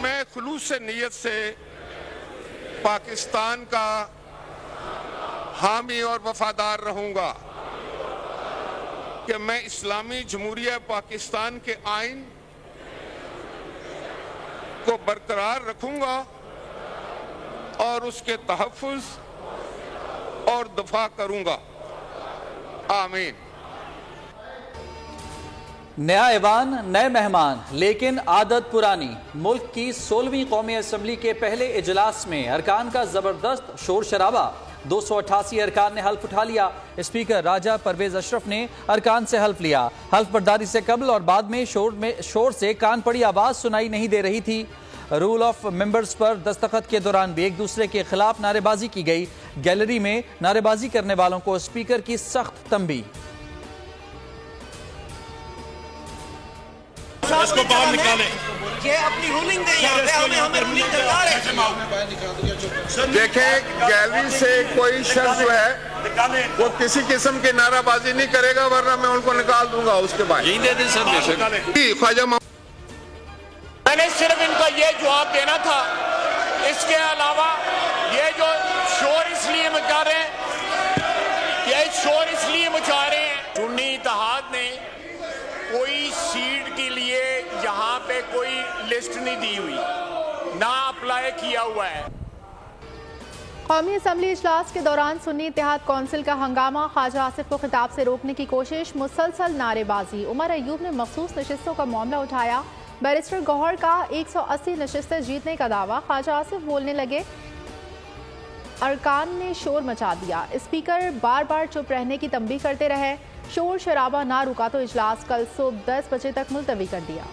मैं खुलूस से नीयत से पाकिस्तान का हामी और वफादार रहूंगा कि मैं इस्लामी जमहूरिया पाकिस्तान के आइन को बरकरार रखूंगा और उसके तहफ़्फ़ुज़ और दफा करूंगा। आमीन। नया ऐवान, नए मेहमान, लेकिन आदत पुरानी। मुल्क की 16वीं कौमी असम्बली के पहले इजलास में अरकान का जबरदस्त शोर शराबा। 288 अरकान ने हल्फ उठा लिया। स्पीकर राजा परवेज अशरफ ने अरकान से हल्फ लिया। हल्फ बर्दारी से कबल और बाद में शोर से कान पड़ी आवाज सुनाई नहीं दे रही थी। रूल ऑफ मेंबर्स पर दस्तखत के दौरान भी एक दूसरे के खिलाफ नारेबाजी की गई। गैलरी में नारेबाजी करने वालों को स्पीकर की सख्त तंबीह। इसको बाहर निकालें। ये अपनी रूलिंग दें, हमें रूलिंग दरकार है। देखें, गैलरी से कोई शख्स जो है वो किसी किस्म की नाराबाजी नहीं करेगा, वरना मैं उनको निकाल दूंगा। उसके बाद ख्वाजा मैंने सिर्फ इनको ये जवाब देना था। इसके अलावा ये जो शोर इसलिए मचा रहे हैं, सुन्नी इत्तेहाद ने कोई सीट के लिए यहाँ पे कोई लिस्ट नहीं दी हुई, ना अप्लाई किया हुआ है। कौमी असम्बली इजलास के दौरान सुन्नी इत्तेहाद कौंसिल का हंगामा, ख्वाजा आसिफ को खिताब से रोकने की कोशिश, मुसलसल नारेबाजी। उमर अयूब ने मखसूस नशिस्तों का मामला उठाया। बैरिस्टर गौहर का 180 नशिस्तें जीतने का दावा। ख्वाजा आसिफ बोलने लगे, अरकान ने शोर मचा दिया। स्पीकर बार बार चुप रहने की तंबीह करते रहे। शोर शराबा ना रुका तो इजलास कल सुबह 10 बजे तक मुलतवी कर दिया।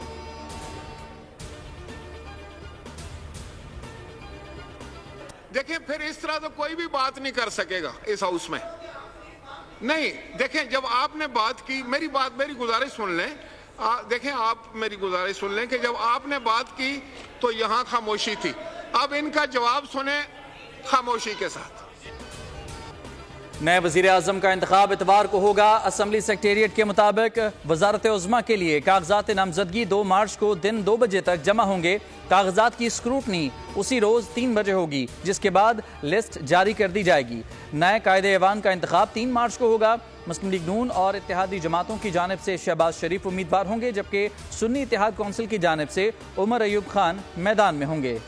देखिए, फिर इस तरह तो कोई भी बात नहीं कर सकेगा इस हाउस में। नहीं, देखें, जब आपने बात की, मेरी गुजारिश सुन लें। देखें, आप मेरी गुजारिश सुन लें कि जब आपने बात की तो यहां खामोशी थी। अब इनका जवाब सुने खामोशी के साथ। नए वजीर आजम का इंतखाब इतवार को होगा। असम्बली सेक्रेटेरिएट के मुताबिक वजारत उज़्मा के लिए कागजात नामजदगी 2 मार्च को दिन 2 बजे तक जमा होंगे। कागजात की स्क्रूटनी उसी रोज 3 बजे होगी, जिसके बाद लिस्ट जारी कर दी जाएगी। नए कायदे ऐवान का इंतखाब 3 मार्च को होगा। मुस्लिम लीग नून और इत्तेहादी जमातों की जानिब से शहबाज शरीफ उम्मीदवार होंगे, जबकि सुन्नी इत्तेहाद कौंसिल की जानिब से उमर अयूब खान मैदान में होंगे।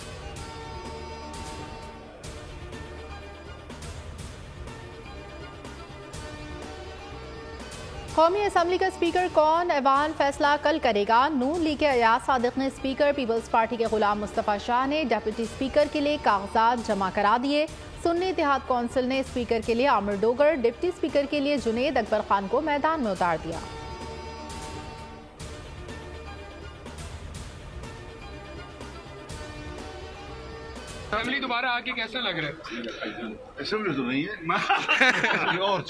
कौमी असम्बली का स्पीकर कौन, ऐवान फैसला कल करेगा। नून लीग के अयाज सादिक ने स्पीकर, पीपल्स पार्टी के गुलाम मुस्तफ़ा शाह ने डिप्टी स्पीकर के लिए कागजात जमा करा दिए। सुन्नी इत्तेहाद कौंसिल ने स्पीकर के लिए आमिर डोगर, डिप्टी स्पीकर के लिए जुनेद अकबर खान को मैदान में उतार दिया। असेंबली दोबारा आके कैसा लग रहा है? असेंबली तो नहीं है और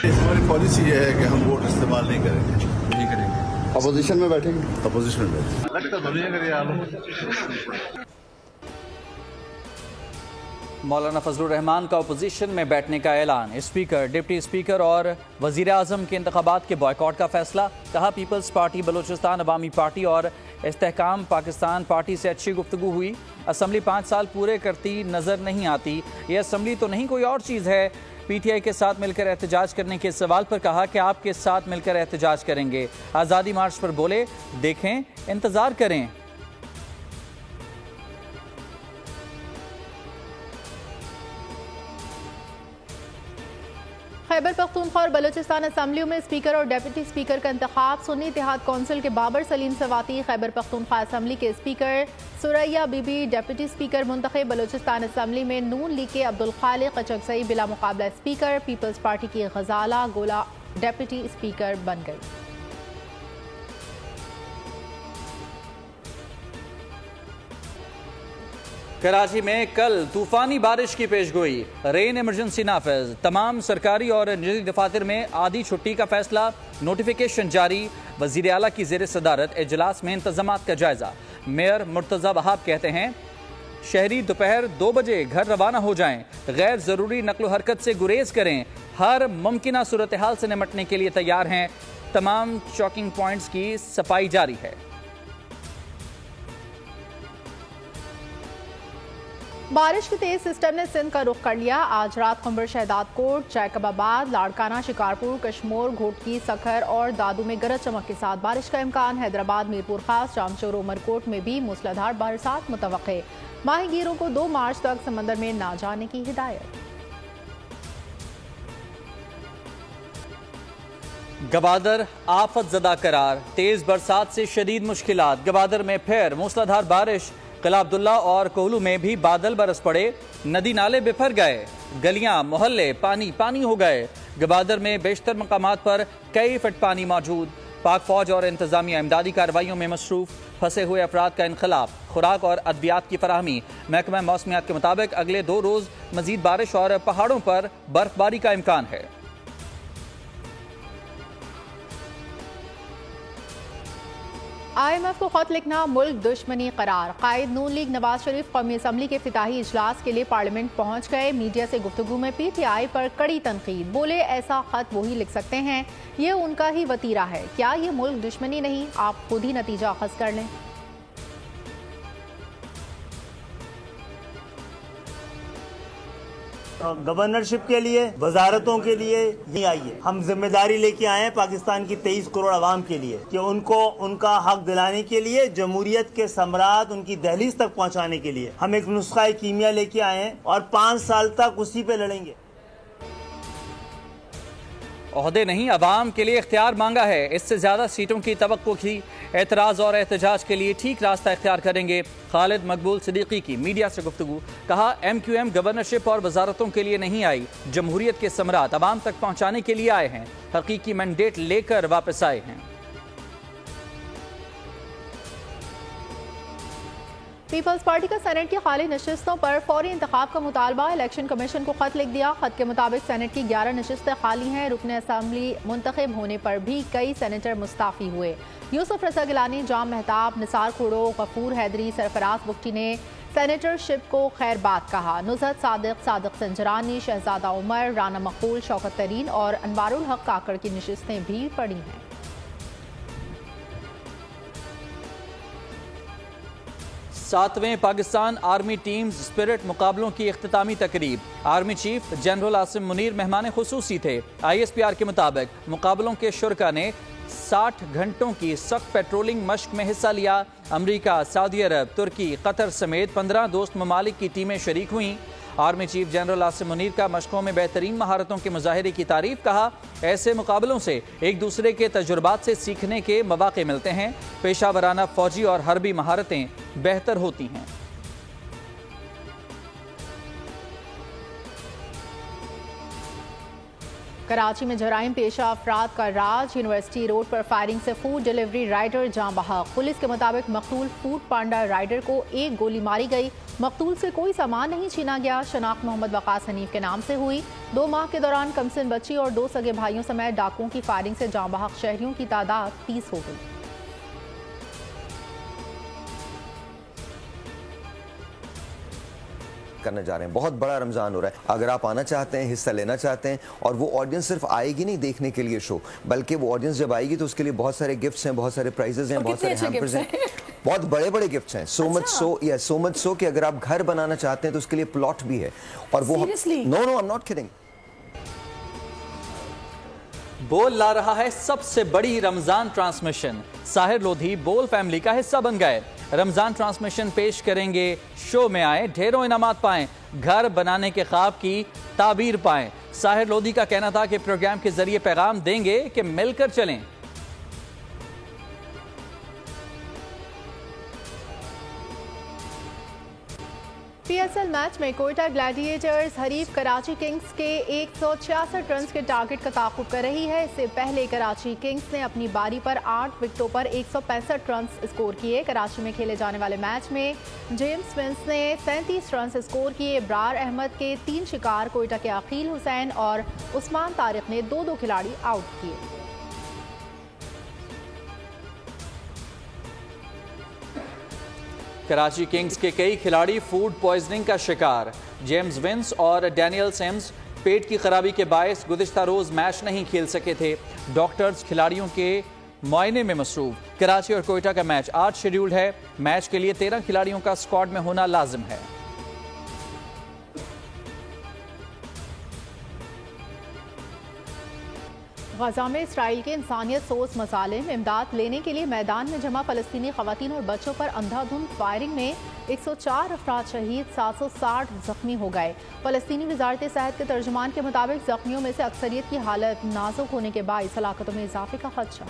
हमारी पॉलिसी ये है कि हम वोट इस्तेमाल नहीं करेंगे। अपोजिशन में बैठेंगे। लगता तो नहीं है। मौलाना फजलुर रहमान का अपोजिशन में बैठने का ऐलान। स्पीकर, डिप्टी स्पीकर और वजीर आजम के इंतखाबात के बॉयकॉट का फैसला। कहा, पीपल्स पार्टी, बलोचिस्तान अवामी पार्टी और इस्तेहकाम पाकिस्तान पार्टी से अच्छी गुफ्तगू हुई। असम्बली 5 साल पूरे करती नजर नहीं आती। ये असम्बली तो नहीं, कोई और चीज़ है। PTI के साथ मिलकर एहतजाज करने के सवाल पर कहा कि आपके साथ मिलकर एहतजाज करेंगे। आज़ादी मार्च पर बोले, देखें, इंतजार करें। खैबर पख्तूनख्वा और बलूचिस्तान असम्बलियों में स्पीकर और डेप्यूटी स्पीकर का इंतखाब। सुन्नी इत्तेहाद कौंसिल के बाबर सलीम सवाती खैबर पख्तूनख्वा असम्बली के स्पीकर, सुरैया बीबी डेप्यूटी स्पीकर मुंतखब। बलूचिस्तान असम्बली में नून लीग के अब्दुल खालिक कचकजई बिला मुकाबला स्पीकर। पीपल्स पार्टी की गजाला गोला डेप्यूटी स्पीकर बन गई। कराची में कल तूफानी बारिश की पेशगोई। रेन इमरजेंसी नाफिज। तमाम सरकारी और निजी दफातर में आधी छुट्टी का फैसला। नोटिफिकेशन जारी। वजीर आला की जेर सदारत इजलास में इंतजामात का जायजा। मेयर मुर्तजा वहाब कहते हैं, शहरी दोपहर 2 बजे घर रवाना हो जाएं। गैर जरूरी नकलो हरकत से गुरेज करें। हर मुमकिना सूरत हाल से निपटने के लिए तैयार हैं। तमाम चौकिंग पॉइंट्स की सफाई जारी है। बारिश के तेज सिस्टम ने सिंध का रुख कर लिया। आज रात खंबर शहदादकोट, जैकबाबाद, लाड़काना, शिकारपुर, कश्मोर, घोटकी, सखर और दादू में गरज चमक के साथ बारिश का इम्कान। हैदराबाद, मीरपुर खास, जामचोर, उमरकोट में भी मूसलाधार बरसात मुतवक्के। माहीगीरों को 2 मार्च तक समंदर में ना जाने की हिदायत। गवादर आफत ज़दा करार, तेज बरसात से शदीद मुश्किलात। गवादर में फिर मूसलाधार बारिश। किला अब्दुल्ला और कोहलू में भी बादल बरस पड़े। नदी नाले बिफर गए, गलियां मोहल्ले पानी पानी हो गए। गवादर में बेशतर मकामात पर कई फुट पानी मौजूद। पाक फौज और इंतजामिया इमदादी कार्रवाइयों में मसरूफ। फंसे हुए अफराद का इनखलाब, खुराक और अद्वियात की फराहमी। महकमा मौसमियात के मुताबिक अगले 2 रोज मजीद बारिश और पहाड़ों पर बर्फबारी का इम्कान है। IMF को खत लिखना मुल्क दुश्मनी करार। कायद नून लीग नवाज शरीफ कौमी असम्बली के इफ्तिताही इजलास के लिए पार्लियामेंट पहुंच गए। मीडिया से गुफ्तगू में PTI पर कड़ी तनकीद। बोले ऐसा खत वही लिख सकते हैं, ये उनका ही वतीरा है। क्या ये मुल्क दुश्मनी नहीं? आप खुद ही नतीजा अखज़ कर लें। गवर्नरशिप के लिए, वजारतों के लिए नहीं आइए। हम जिम्मेदारी लेके आए हैं पाकिस्तान की 23 करोड़ आवाम के लिए कि उनको उनका हक दिलाने के लिए, जमहूरियत के सम्राट उनकी दहलीज तक पहुंचाने के लिए हम एक नुस्खा कीमिया लेके आए हैं और 5 साल तक उसी पे लड़ेंगे। ओहदे नहीं, अवाम के लिए इख्तियार मांगा है। इससे ज्यादा सीटों की तवक्को की। एतराज और एहतजाज के लिए ठीक रास्ता इख्तियार करेंगे। खालिद मकबूल सिद्दीकी की मीडिया से गुफ्तगू। कहा, MQM गवर्नरशिप और वजारतों के लिए नहीं आई, जमहूरियत के सम्राट अवाम तक पहुंचाने के लिए आए हैं। हकीकी मैंडेट लेकर वापस आए हैं। पीपल्स पार्टी का सेनेट की खाली नशिस्तों पर फौरी इंतखाब का मुतालबा। इलेक्शन कमीशन को खत लिख दिया। खत के मुताबिक सेनेट की 11 नशिस्तें खाली हैं। रुकन असम्बली मुंतखब होने पर भी कई सेनेटर मुस्ताफी हुए। यूसुफ रजा गिलानी, जाम मेहताब, निसार खुड़ो, गफूर हैदरी, सरफराज बुख्ती ने सेनेटरशिप को खैर बात कहा। नुज़हत सादिक, सादिक संजरानी, शहजादा उमर, राना मकबूल, शौकत तरीन और अनवारुल हक काकड़ की नशिस्तें भी पड़ी हैं। 7वें पाकिस्तान आर्मी टीम्स स्पिरिट मुकाबलों की इख्तितामी तकरीब। Army chief general Asim Munir मेहमान खुसूसी थे। ISPR के मुताबिक मुकाबलों के शुरका ने 60 घंटों की सख्त पेट्रोलिंग मश्क में हिस्सा लिया। अमरीका, सऊदी अरब, तुर्की, कतर समेत 15 दोस्त ममालिक की टीमें शरीक हुईं। Army chief general Asim Munir का मशकों में बेहतरीन महारतों के मुजाहिरे की तारीफ। कहा, ऐसे मुकाबलों से एक दूसरे के तजुर्बात से सीखने के मौके मिलते हैं। पेशा वराना फौजी और हरबी महारतें बेहतर होती हैं। कराची में जराइम पेशा अफराद का राज। यूनिवर्सिटी रोड पर फायरिंग से फूड डिलीवरी राइडर जाँ बहक। पुलिस के मुताबिक मकतूल फूड पांडा राइडर को एक गोली मारी गई। मकतूल से कोई सामान नहीं छीना गया। शनाख्त मोहम्मद वकास हनीफ के नाम से हुई। 2 माह के दौरान कमसिन बच्ची और 2 सगे भाइयों समेत डाकुओं की फायरिंग से जाँ बहक शहरियों की तादाद 30 हो गई। करने जा रहे हैं। बहुत बड़ा रमजान हो रहा है। अगर आप आना चाहते हैं, हिस्सा लेना चाहते हैं, और वो ऑडियंस सिर्फ आएगी नहीं देखने के लिए शो, बल्कि वो ऑडियंस जब आएगी तो उसके लिए बहुत सारे गिफ्ट्स हैं, बहुत सारे प्राइजेस हैं, बहुत सारे हैम्पर्स हैं, बहुत बड़े बड़े गिफ्ट्स हैं। सो मच सो कि अगर आप घर बनाना चाहते हैं तो उसके लिए प्लॉट भी है। और वो no I am not kidding. बोल ला रहा है सबसे बड़ी रमजान ट्रांसमिशन। साहिर लोधी बोल फैमिली का हिस्सा बन गए। रमजान ट्रांसमिशन पेश करेंगे। शो में आए, ढेरों इनामात पाएं, घर बनाने के ख्वाब की ताबीर पाएं। साहिर लोधी का कहना था कि प्रोग्राम के जरिए पैगाम देंगे कि मिलकर चलें। PSL मैच में कोयटा ग्लैडिएटर्स हरीफ कराची किंग्स के 166 रन के टारगेट का ताक़ुब कर रही है। इससे पहले कराची किंग्स ने अपनी बारी पर 8 विकेटों पर 165 रन स्कोर किए। कराची में खेले जाने वाले मैच में जेम्स विंस ने 37 रन स्कोर किए। इब्रार अहमद के 3 शिकार, कोयटा के अकील हुसैन और उस्मान तारिक ने 2-2 खिलाड़ी आउट किए। कराची किंग्स के कई खिलाड़ी फूड पॉइजनिंग का शिकार। जेम्स विंस और डैनियल सेम्स पेट की खराबी के बायस गुज़िश्ता रोज मैच नहीं खेल सके थे। डॉक्टर्स खिलाड़ियों के मुआयने में मसरूफ। कराची और कोयटा का मैच आज शेड्यूल्ड है। मैच के लिए 13 खिलाड़ियों का स्क्वाड में होना लाजिम है। गजा में इसराइल के इंसानियत सोच मसाले में इमदाद लेने के लिए मैदान में जमा फलस्तीनी खवातीन और बच्चों पर अंधाधुंध फायरिंग में 104 अफराद शहीद, 760 जख्मी हो गए। फलस्तीनी वजारत सेहत के तर्जुमान के मुताबिक जख्मियों में से अक्सरियत की हालत नाजुक होने के बाइस हलाकतों में इजाफे का खदशा।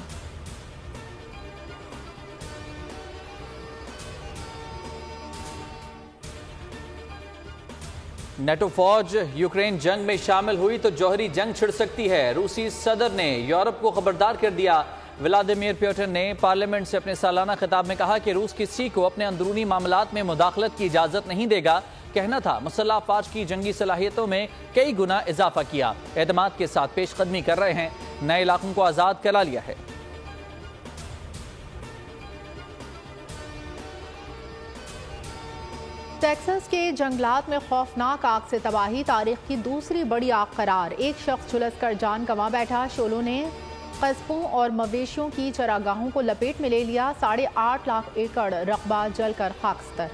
नेटो फौज यूक्रेन जंग में शामिल हुई तो जौहरी जंग छिड़ सकती है। रूसी सदर ने यूरोप को खबरदार कर दिया। व्लादिमीर पुतिन ने पार्लियामेंट से अपने सालाना खिताब में कहा कि रूस किसी को अपने अंदरूनी मामलात में मुदाखलत की इजाजत नहीं देगा। कहना था मुसल्लह अफवाज की जंगी सलाहियतों में कई गुना इजाफा किया। एतमाद के साथ पेशकदमी कर रहे हैं। नए इलाकों को आजाद करा लिया है। टेक्सास के जंगलात में खौफनाक आग से तबाही, तारीख की दूसरी बड़ी आग करार। एक शख्स झुलसकर जान गंवा बैठा। शोलों ने कस्बों और मवेशियों की चरागाहों को लपेट में ले लिया। 8.5 लाख एकड़ रकबा जलकर खाकस्तर।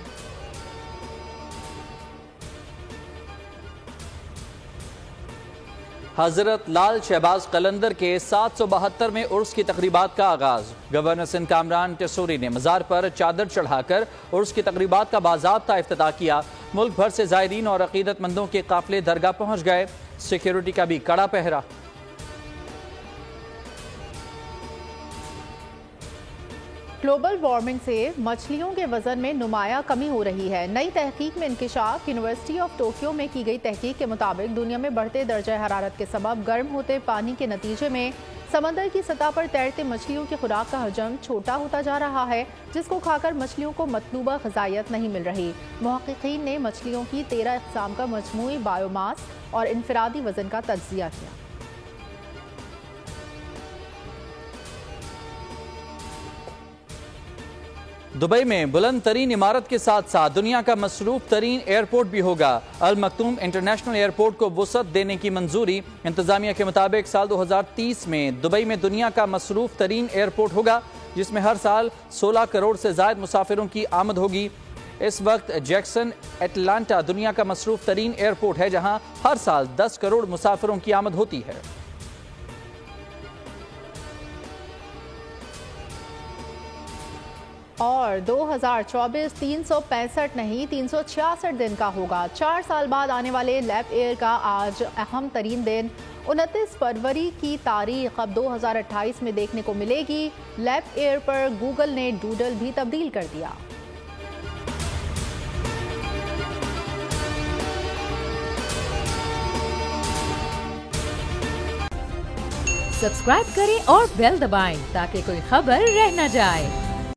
हजरत लाल शहबाज कलंदर के 772वें उर्स की तकरीबात का आगाज। गवर्नर सिंध कामरान टेसूरी ने मज़ार पर चादर चढ़ाकर उर्स की तकरीबात का बाज़ाब्ता इफ्तिताह किया। मुल्क भर से ज़ायरीन और अकीदतमंदों के काफिले दरगाह पहुंच गए। सिक्योरिटी का भी कड़ा पहरा। ग्लोबल वार्मिंग से मछलियों के वजन में नुमाया कमी हो रही है। नई तहकीक में इंकिशाफ। यूनिवर्सिटी ऑफ टोक्यो में की गई तहकीक के मुताबिक दुनिया में बढ़ते दर्जा हरारत के सबब गर्म होते पानी के नतीजे में समंदर की सतह पर तैरते मछलियों की खुराक का हजम छोटा होता जा रहा है, जिसको खाकर मछलियों को मतलूबा ग़िज़ाइयत नहीं मिल रही। मुहक्किकीन ने मछलियों की 13 अक़साम का मजमूई बायोमास और इनफरादी वजन का तज्ज़िया किया। दुबई में बुलंद तरीन इमारत के साथ साथ दुनिया का मसरूफ तरीन एयरपोर्ट भी होगा। अल मखतूम इंटरनेशनल एयरपोर्ट को वुसअत देने की मंजूरी। इंतजामिया के मुताबिक साल 2030 में दुबई में दुनिया का मसरूफ तरीन एयरपोर्ट होगा, जिसमें हर साल 16 करोड़ से ज्यादा मुसाफिरों की आमद होगी। इस वक्त जैक्सन एटलांटा दुनिया का मसरूफ तरीन एयरपोर्ट है, जहां हर साल 10 करोड़ मुसाफिरों की आमद होती है। और 2024 365 नहीं 366 दिन का होगा। 4 साल बाद आने वाले लैब एयर का आज अहम तरीन दिन 29 फरवरी की तारीख अब 2028 में देखने को मिलेगी। लैब एयर पर गूगल ने डूडल भी तब्दील कर दिया। सब्सक्राइब करें और बेल दबाएं ताकि कोई खबर रह न जाए।